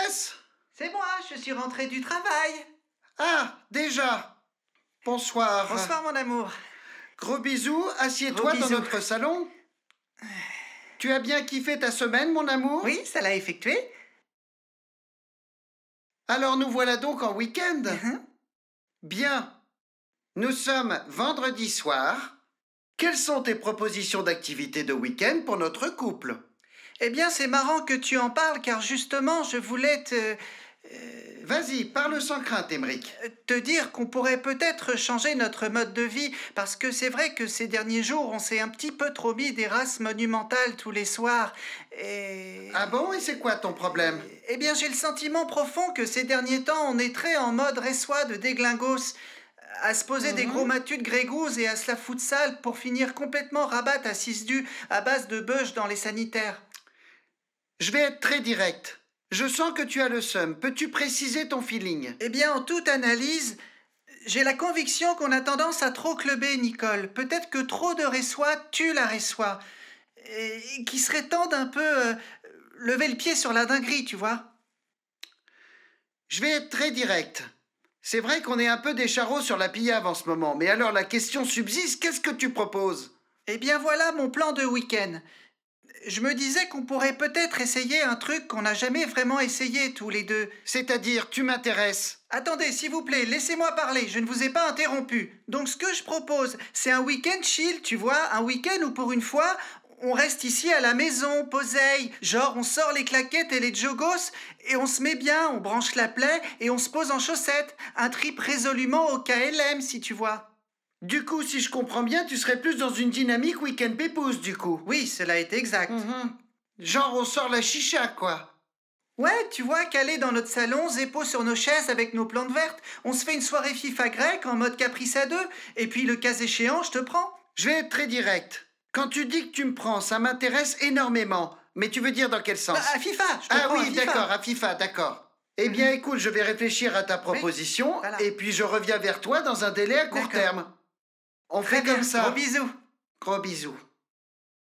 maîtresse? C'est moi, je suis rentrée du travail. Ah, déjà. Bonsoir. Bonsoir, mon amour. Gros bisous, assieds-toi Gros dans bisous. notre salon. Tu as bien kiffé ta semaine, mon amour? Oui, ça l'a effectué. Alors nous voilà donc en week-end. Mhm. Bien. Nous sommes vendredi soir. Quelles sont tes propositions d'activités de week-end pour notre couple? Eh bien, c'est marrant que tu en parles, car justement, je voulais Vas-y, parle sans crainte, Émeric. te dire qu'on pourrait peut-être changer notre mode de vie, parce que c'est vrai que ces derniers jours, on s'est un petit peu trop mis des races monumentales tous les soirs. Et... Ah bon, et c'est quoi ton problème? Eh bien, j'ai le sentiment profond que ces derniers temps, on est très en mode ressois de déglingos, à se poser des gros matus de grégouses et à se la foutre sale pour finir complètement rabat à 6 du à base de beuge dans les sanitaires. Je vais être très direct. Je sens que tu as le seum. Peux-tu préciser ton feeling? Eh bien, en toute analyse, j'ai la conviction qu'on a tendance à trop clubber, Nicole. Peut-être que trop de ressois tue la ressois. Et qu'il serait temps d'un peu lever le pied sur la dinguerie, tu vois. Je vais être très direct. C'est vrai qu'on est un peu des charros sur la pillave en ce moment, mais alors la question subsiste, qu'est-ce que tu proposes? Eh bien, voilà mon plan de week-end. Je me disais qu'on pourrait peut-être essayer un truc qu'on n'a jamais vraiment essayé tous les deux. C'est-à-dire, tu m'intéresses. Attendez, s'il vous plaît, laissez-moi parler, je ne vous ai pas interrompu. Donc ce que je propose, c'est un week-end chill, tu vois, un week-end où pour une fois, on reste ici à la maison, poseille. Genre, on sort les claquettes et les jogos, et on se met bien, on branche la plaie, et on se pose en chaussettes. Un trip résolument au KLM, si tu vois. Du coup, si je comprends bien, tu serais plus dans une dynamique week-end pépouze, du coup. Oui, cela est exact. Genre, on sort la chicha, quoi. Ouais, tu vois, calé dans notre salon, zépo sur nos chaises avec nos plantes vertes, on se fait une soirée FIFA grecque en mode caprice à deux, et puis le cas échéant, je te prends. Je vais être très direct. Quand tu dis que tu me prends, ça m'intéresse énormément. Mais tu veux dire dans quel sens? Bah, à FIFA, je te Ah prends à oui, FIFA. d'accord, à FIFA, d'accord. Eh bien, écoute, je vais réfléchir à ta proposition, voilà. et puis je reviens vers toi dans un délai à court D'accord. terme. On Très fait bien, comme ça. gros bisous. Gros bisous.